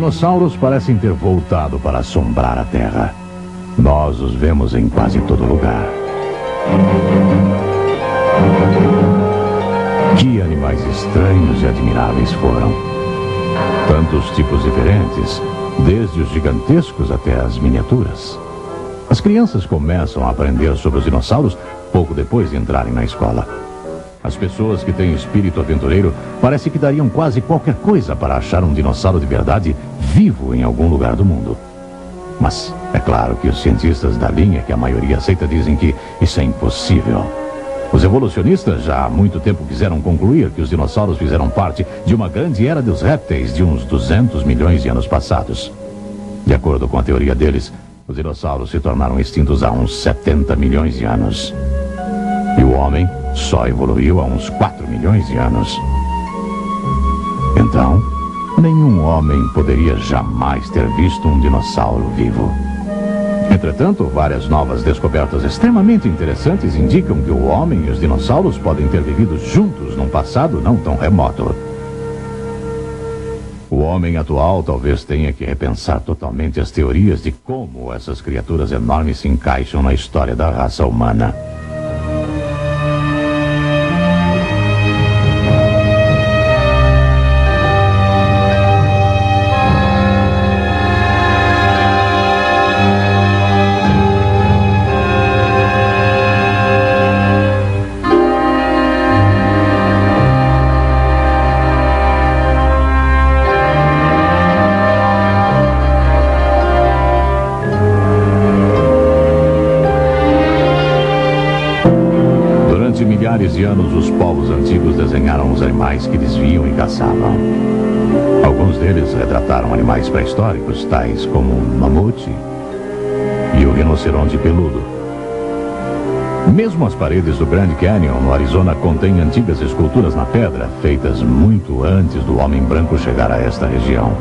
dinossauros parecem ter voltado para assombrar a Terra. Nós os vemos em quase todo lugar. Que animais estranhos e admiráveis foram. Tantos tipos diferentes, desde os gigantescos até as miniaturas. As crianças começam a aprender sobre os dinossauros pouco depois de entrarem na escola. As pessoas que têm espírito aventureiro parece que dariam quase qualquer coisa para achar um dinossauro de verdade vivo em algum lugar do mundo. Mas é claro que os cientistas da linha que a maioria aceita dizem que isso é impossível. Os evolucionistas já há muito tempo quiseram concluir que os dinossauros fizeram parte de uma grande era dos répteis de uns 200 milhões de anos passados. De acordo com a teoria deles, os dinossauros se tornaram extintos há uns 70 milhões de anos. E o homem só evoluiu há uns 4 milhões de anos. Então, nenhum homem poderia jamais ter visto um dinossauro vivo. Entretanto, várias novas descobertas extremamente interessantes indicam que o homem e os dinossauros podem ter vivido juntos num passado não tão remoto. O homem atual talvez tenha que repensar totalmente as teorias de como essas criaturas enormes se encaixam na história da raça humana. Milhares de anos, os povos antigos desenharam os animais que eles viam e caçavam. Alguns deles retrataram animais pré-históricos, tais como o mamute e o rinoceronte peludo. Mesmo as paredes do Grand Canyon, no Arizona, contêm antigas esculturas na pedra, feitas muito antes do homem branco chegar a esta região.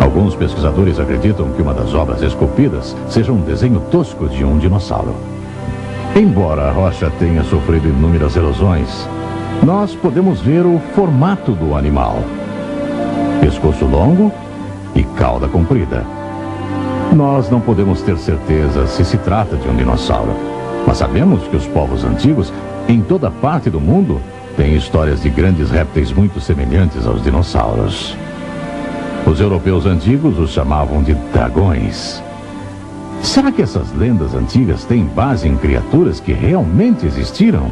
Alguns pesquisadores acreditam que uma das obras esculpidas seja um desenho tosco de um dinossauro. Embora a rocha tenha sofrido inúmeras erosões, nós podemos ver o formato do animal. Pescoço longo e cauda comprida. Nós não podemos ter certeza se se trata de um dinossauro, mas sabemos que os povos antigos, em toda parte do mundo, têm histórias de grandes répteis muito semelhantes aos dinossauros. Os europeus antigos os chamavam de dragões. Será que essas lendas antigas têm base em criaturas que realmente existiram?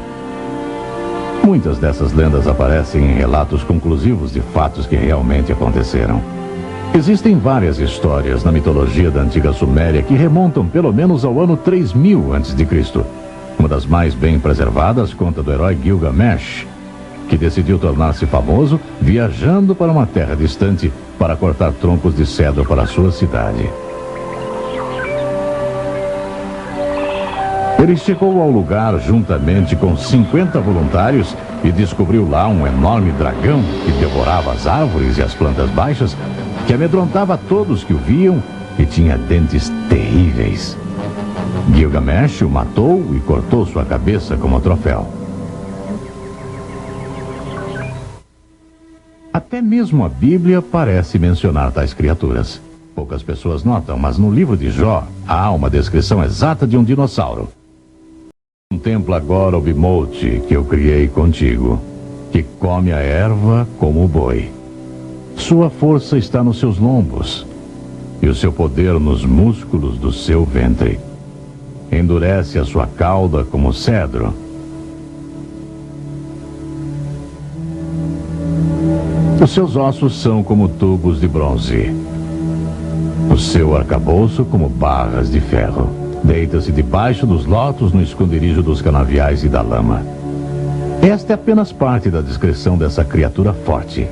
Muitas dessas lendas aparecem em relatos conclusivos de fatos que realmente aconteceram. Existem várias histórias na mitologia da antiga Suméria que remontam pelo menos ao ano 3000 a.C. Uma das mais bem preservadas conta do herói Gilgamesh, que decidiu tornar-se famoso viajando para uma terra distante para cortar troncos de cedro para sua cidade. Ele chegou ao lugar juntamente com 50 voluntários e descobriu lá um enorme dragão que devorava as árvores e as plantas baixas, que amedrontava todos que o viam e tinha dentes terríveis. Gilgamesh o matou e cortou sua cabeça como troféu. Até mesmo a Bíblia parece mencionar tais criaturas. Poucas pessoas notam, mas no livro de Jó há uma descrição exata de um dinossauro. Contempla agora o bimote que eu criei contigo, que come a erva como o boi. Sua força está nos seus lombos e o seu poder nos músculos do seu ventre. Endurece a sua cauda como cedro. Os seus ossos são como tubos de bronze. O seu arcabouço como barras de ferro. Deita-se debaixo dos lotos no esconderijo dos canaviais e da lama. Esta é apenas parte da descrição dessa criatura forte.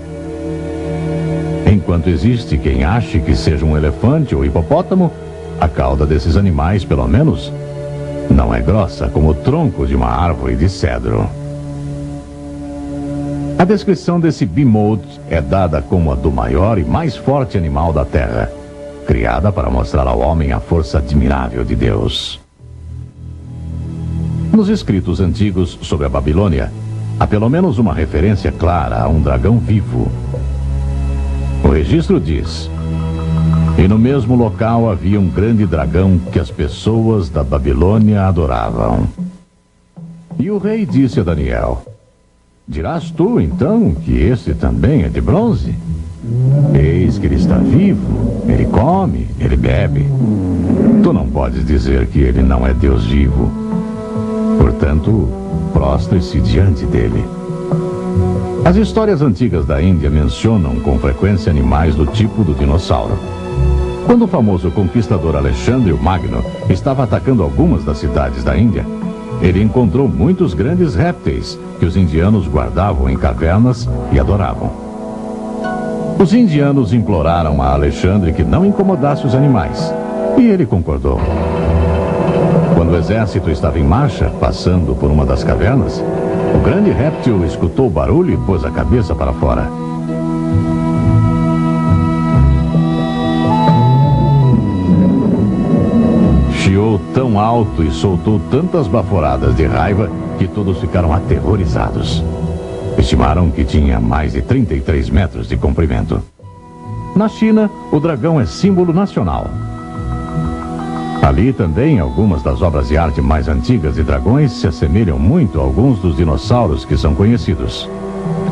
Enquanto existe quem ache que seja um elefante ou hipopótamo, a cauda desses animais, pelo menos, não é grossa como o tronco de uma árvore de cedro. A descrição desse behemoth é dada como a do maior e mais forte animal da Terra, criada para mostrar ao homem a força admirável de Deus. Nos escritos antigos sobre a Babilônia, há pelo menos uma referência clara a um dragão vivo. O registro diz: e no mesmo local havia um grande dragão que as pessoas da Babilônia adoravam. E o rei disse a Daniel: dirás tu, então, que este também é de bronze? Eis que ele está vivo, ele come, ele bebe. Tu não podes dizer que ele não é Deus vivo. Portanto, prostre-se diante dele. As histórias antigas da Índia mencionam com frequência animais do tipo do dinossauro. Quando o famoso conquistador Alexandre o Magno estava atacando algumas das cidades da Índia, ele encontrou muitos grandes répteis que os indianos guardavam em cavernas e adoravam. Os indianos imploraram a Alexandre que não incomodasse os animais, e ele concordou. Quando o exército estava em marcha, passando por uma das cavernas, o grande réptil escutou o barulho e pôs a cabeça para fora. Chiou tão alto e soltou tantas baforadas de raiva que todos ficaram aterrorizados. Estimaram que tinha mais de 33 metros de comprimento. Na China, o dragão é símbolo nacional. Ali também, algumas das obras de arte mais antigas de dragões se assemelham muito a alguns dos dinossauros que são conhecidos.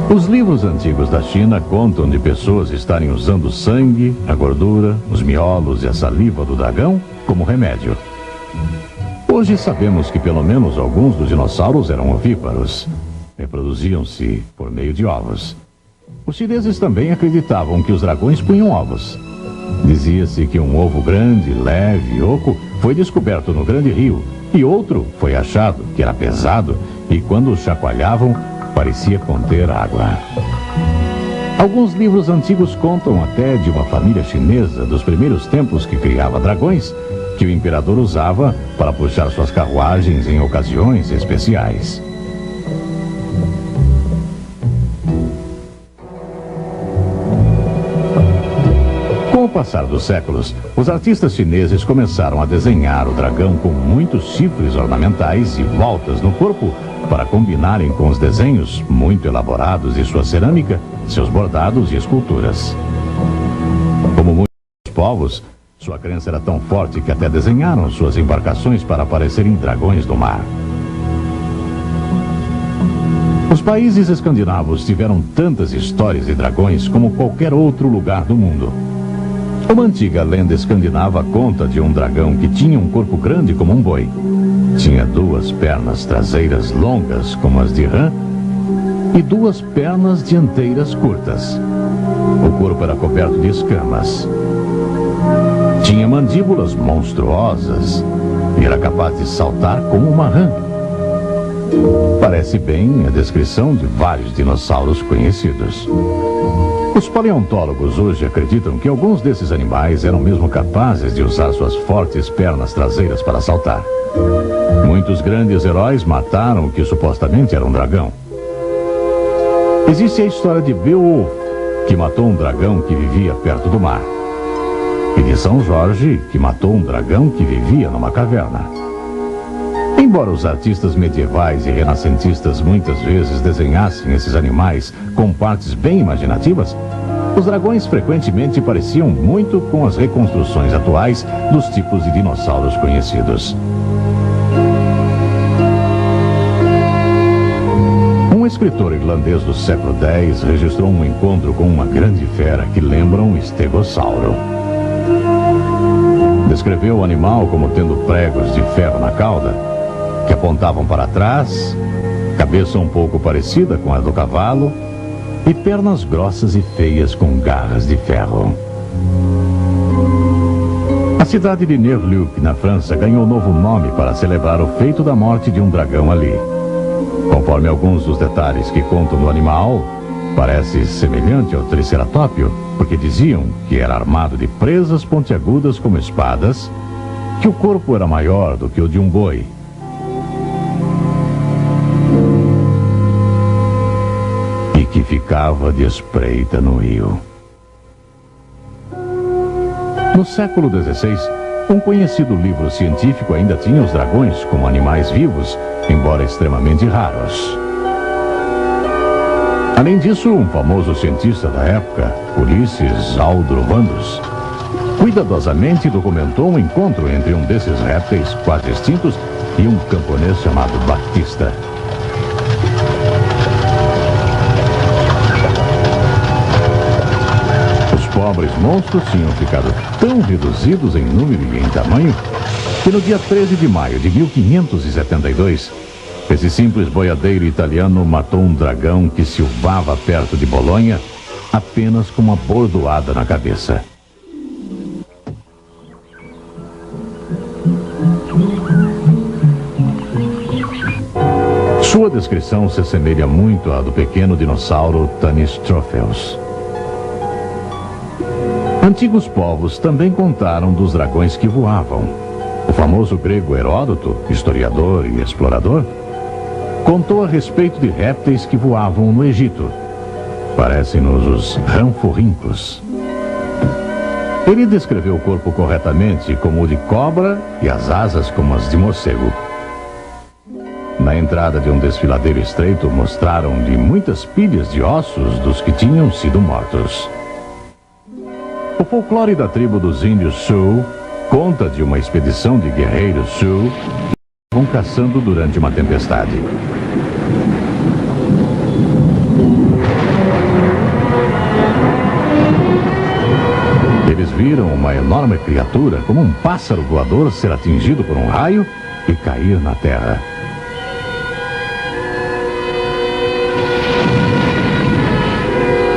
Os livros antigos da China contam de pessoas estarem usando o sangue, a gordura, os miolos e a saliva do dragão como remédio. Hoje sabemos que pelo menos alguns dos dinossauros eram ovíparos. Reproduziam-se por meio de ovos. Os chineses também acreditavam que os dragões punham ovos. Dizia-se que um ovo grande, leve e oco foi descoberto no grande rio, e outro foi achado, que era pesado, e quando o chacoalhavam, parecia conter água. Alguns livros antigos contam até de uma família chinesa dos primeiros tempos que criava dragões, que o imperador usava para puxar suas carruagens em ocasiões especiais. Com o passar dos séculos, os artistas chineses começaram a desenhar o dragão com muitos chifres ornamentais e voltas no corpo para combinarem com os desenhos muito elaborados de sua cerâmica, seus bordados e esculturas. Como muitos povos, sua crença era tão forte que até desenharam suas embarcações para parecerem dragões do mar. Os países escandinavos tiveram tantas histórias de dragões como qualquer outro lugar do mundo. Uma antiga lenda escandinava conta de um dragão que tinha um corpo grande como um boi. Tinha duas pernas traseiras longas como as de rã e duas pernas dianteiras curtas. O corpo era coberto de escamas. Tinha mandíbulas monstruosas e era capaz de saltar como uma rã. Parece bem a descrição de vários dinossauros conhecidos. Os paleontólogos hoje acreditam que alguns desses animais eram mesmo capazes de usar suas fortes pernas traseiras para saltar. Muitos grandes heróis mataram o que supostamente era um dragão. Existe a história de Beowulf, que matou um dragão que vivia perto do mar. E de São Jorge, que matou um dragão que vivia numa caverna. Embora os artistas medievais e renascentistas muitas vezes desenhassem esses animais com partes bem imaginativas, os dragões frequentemente pareciam muito com as reconstruções atuais dos tipos de dinossauros conhecidos. Um escritor irlandês do século X registrou um encontro com uma grande fera que lembra um estegossauro. Descreveu o animal como tendo pregos de ferro na cauda, que apontavam para trás, cabeça um pouco parecida com a do cavalo e pernas grossas e feias com garras de ferro. A cidade de Nerluc, na França, ganhou novo nome para celebrar o feito da morte de um dragão ali. Conforme alguns dos detalhes que contam do animal, parece semelhante ao Triceratopio, porque diziam que era armado de presas pontiagudas como espadas, que o corpo era maior do que o de um boi, que ficava de espreita no rio. No século XVI, um conhecido livro científico ainda tinha os dragões como animais vivos, embora extremamente raros. Além disso, um famoso cientista da época, Ulisses Aldrovandus, cuidadosamente documentou um encontro entre um desses répteis quase extintos e um camponês chamado Batista. Os pobres monstros tinham ficado tão reduzidos em número e em tamanho que no dia 13 de maio de 1572, esse simples boiadeiro italiano matou um dragão que silvava perto de Bolonha apenas com uma bordoada na cabeça. Sua descrição se assemelha muito à do pequeno dinossauro Tanystropheus. Antigos povos também contaram dos dragões que voavam. O famoso grego Heródoto, historiador e explorador, contou a respeito de répteis que voavam no Egito. Parecem-nos os ranforrincos. Ele descreveu o corpo corretamente como o de cobra e as asas como as de morcego. Na entrada de um desfiladeiro estreito, mostraram-lhe muitas pilhas de ossos dos que tinham sido mortos. O folclore da tribo dos índios Sioux conta de uma expedição de guerreiros Sioux que estavam caçando durante uma tempestade. Eles viram uma enorme criatura, como um pássaro voador, ser atingido por um raio e cair na terra.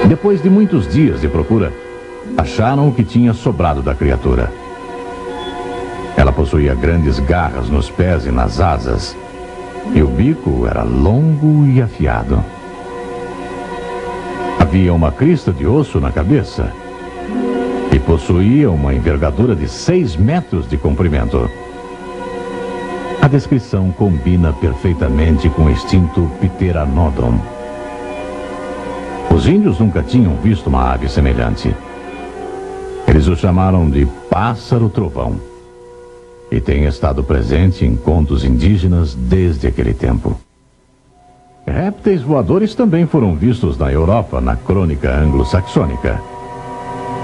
Depois de muitos dias de procura, acharam o que tinha sobrado da criatura. Ela possuía grandes garras nos pés e nas asas, e o bico era longo e afiado. Havia uma crista de osso na cabeça e possuía uma envergadura de 6 metros de comprimento. A descrição combina perfeitamente com o extinto Pteranodon. Os índios nunca tinham visto uma ave semelhante. Eles o chamaram de pássaro-trovão e tem estado presente em contos indígenas desde aquele tempo. Répteis voadores também foram vistos na Europa na crônica anglo-saxônica.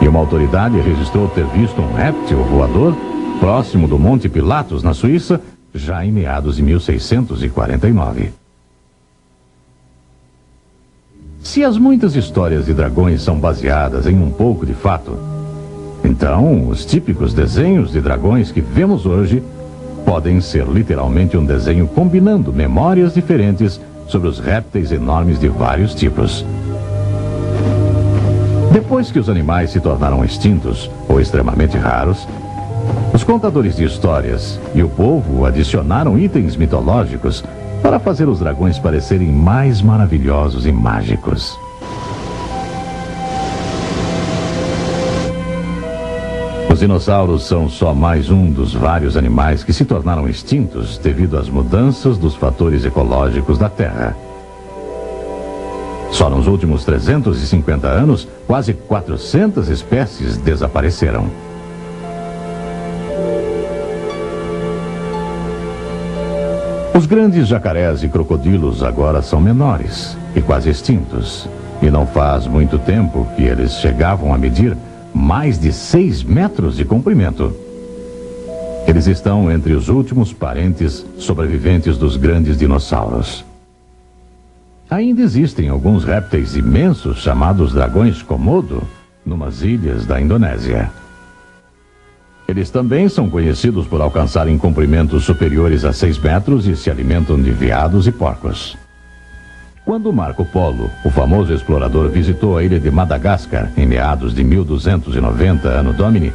E uma autoridade registrou ter visto um réptil voador próximo do Monte Pilatus, na Suíça, já em meados de 1649. Se as muitas histórias de dragões são baseadas em um pouco de fato, então os típicos desenhos de dragões que vemos hoje podem ser literalmente um desenho combinando memórias diferentes sobre os répteis enormes de vários tipos. Depois que os animais se tornaram extintos ou extremamente raros, os contadores de histórias e o povo adicionaram itens mitológicos para fazer os dragões parecerem mais maravilhosos e mágicos. Os dinossauros são só mais um dos vários animais que se tornaram extintos devido às mudanças dos fatores ecológicos da Terra. Só nos últimos 350 anos, quase 400 espécies desapareceram. Os grandes jacarés e crocodilos agora são menores e quase extintos. E não faz muito tempo que eles chegavam a medir mais de 6 metros de comprimento. Eles estão entre os últimos parentes sobreviventes dos grandes dinossauros. Ainda existem alguns répteis imensos chamados dragões Komodo, numas ilhas da Indonésia. Eles também são conhecidos por alcançarem comprimentos superiores a 6 metros e se alimentam de veados e porcos. Quando Marco Polo, o famoso explorador, visitou a ilha de Madagascar em meados de 1290 Anno Domini,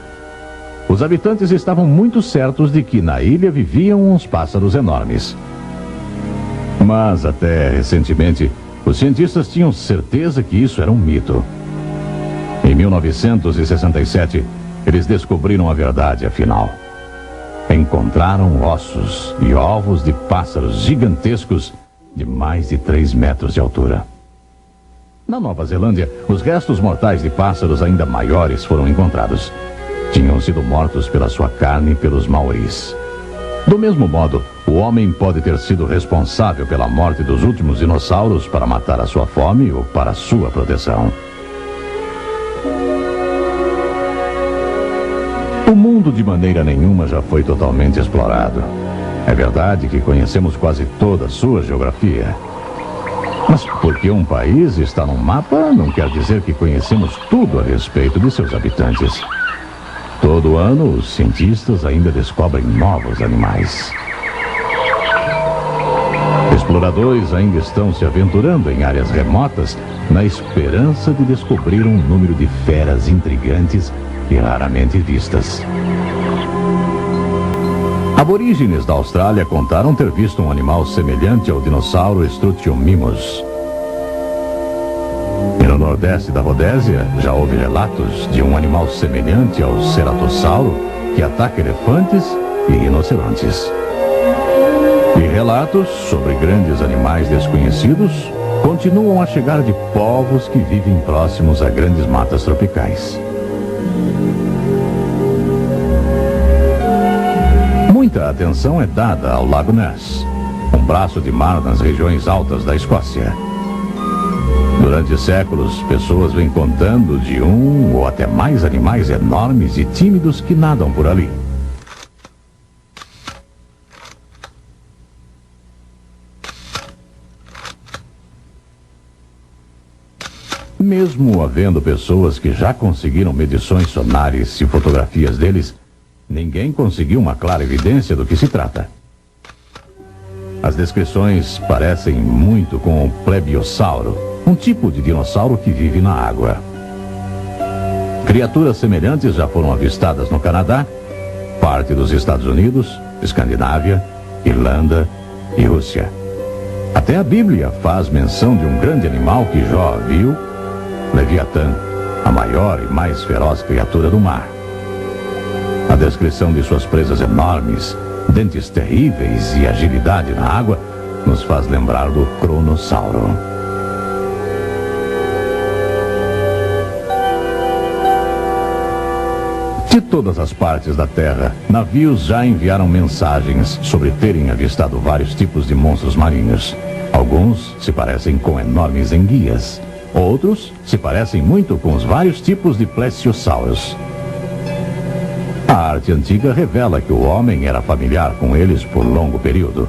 os habitantes estavam muito certos de que na ilha viviam uns pássaros enormes. Mas até recentemente, os cientistas tinham certeza que isso era um mito. Em 1967, eles descobriram a verdade afinal. Encontraram ossos e ovos de pássaros gigantescos de mais de 3 metros de altura. Na Nova Zelândia, os restos mortais de pássaros ainda maiores foram encontrados. Tinham sido mortos pela sua carne pelos maoris. Do mesmo modo, o homem pode ter sido responsável pela morte dos últimos dinossauros para matar a sua fome ou para a sua proteção. O mundo de maneira nenhuma já foi totalmente explorado. É verdade que conhecemos quase toda a sua geografia. Mas porque um país está no mapa, não quer dizer que conhecemos tudo a respeito de seus habitantes. Todo ano, os cientistas ainda descobrem novos animais. Exploradores ainda estão se aventurando em áreas remotas na esperança de descobrir um número de feras intrigantes e raramente vistas. Aborígenes da Austrália contaram ter visto um animal semelhante ao dinossauro Struthiomimus. E no nordeste da Rodésia já houve relatos de um animal semelhante ao ceratossauro que ataca elefantes e rinocerontes. E relatos sobre grandes animais desconhecidos continuam a chegar de povos que vivem próximos a grandes matas tropicais. Muita atenção é dada ao Lago Ness, um braço de mar nas regiões altas da Escócia. Durante séculos, pessoas vêm contando de um ou até mais animais enormes e tímidos que nadam por ali. Mesmo havendo pessoas que já conseguiram medições sonares e fotografias deles, ninguém conseguiu uma clara evidência do que se trata. As descrições parecem muito com o plebiossauro, um tipo de dinossauro que vive na água. Criaturas semelhantes já foram avistadas no Canadá, parte dos Estados Unidos, Escandinávia, Irlanda e Rússia. Até a Bíblia faz menção de um grande animal que Jó viu, Leviatã, a maior e mais feroz criatura do mar. A descrição de suas presas enormes, dentes terríveis e agilidade na água nos faz lembrar do Cronossauro. De todas as partes da Terra, navios já enviaram mensagens sobre terem avistado vários tipos de monstros marinhos. Alguns se parecem com enormes enguias. Outros se parecem muito com os vários tipos de plesiosauros. A arte antiga revela que o homem era familiar com eles por longo período.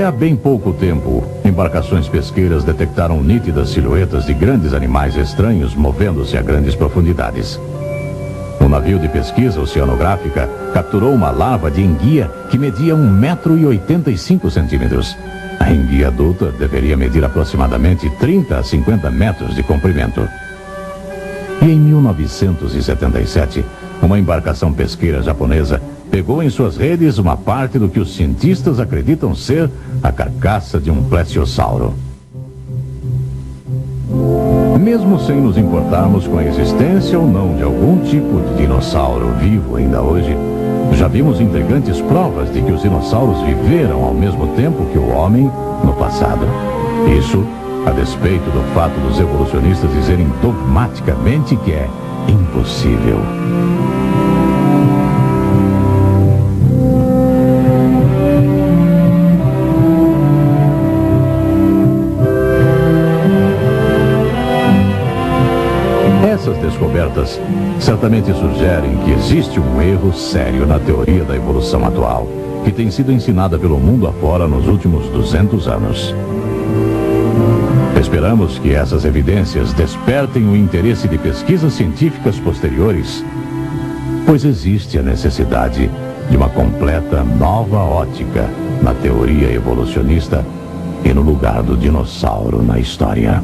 Até há bem pouco tempo, embarcações pesqueiras detectaram nítidas silhuetas de grandes animais estranhos movendo-se a grandes profundidades. Um navio de pesquisa oceanográfica capturou uma larva de enguia que media 1,85 m. A enguia adulta deveria medir aproximadamente 30 a 50 metros de comprimento. E em 1977, uma embarcação pesqueira japonesa pegou em suas redes uma parte do que os cientistas acreditam ser a carcaça de um plesiosauro. Mesmo sem nos importarmos com a existência ou não de algum tipo de dinossauro vivo ainda hoje, já vimos intrigantes provas de que os dinossauros viveram ao mesmo tempo que o homem no passado. Isso a despeito do fato dos evolucionistas dizerem dogmaticamente que é impossível. Essas descobertas certamente sugerem que existe um erro sério na teoria da evolução atual, que tem sido ensinada pelo mundo afora nos últimos 200 anos. Esperamos que essas evidências despertem o interesse de pesquisas científicas posteriores, pois existe a necessidade de uma completa nova ótica na teoria evolucionista e no lugar do dinossauro na história.